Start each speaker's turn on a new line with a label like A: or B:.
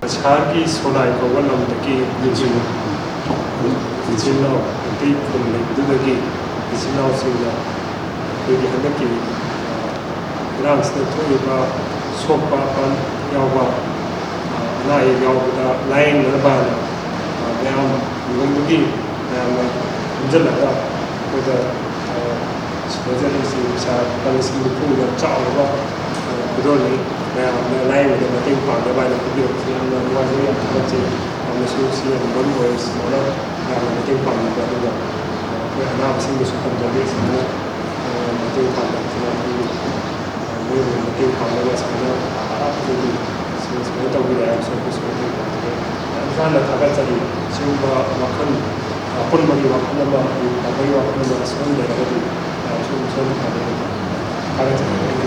A: Cachar की सोनाई को वल्लम तकी इचिनो ती कुल्ले दुदगी इचिनो सिंगा कोई हंदे की ग्रांस ने थोड़ा सोपा पन यावा नाई यावा लाइन नरबान मैम गुंबगी मैम जल्ला कोई स्पेशली सी चा पलिसी पूरा चावला कुदोनी मैम लाइन में मतें पाने वाले कुछ लोग वाले या बच्चे हमने सी बन हुए स्मॉलर मैम मतें पाने वाले लोग कोई अनाप सिंह सुपन जल्दी समझ मतें पाने वाले लोग मतें पाने वाले समझ आप लोग इसमें तो भी है सब कुछ मतें पाने इंसान लगा चली शिव वक़न अपन मरी वक़न में अभी वाक़न में सुन ले रहे थे शिव सुन पाने आगे चले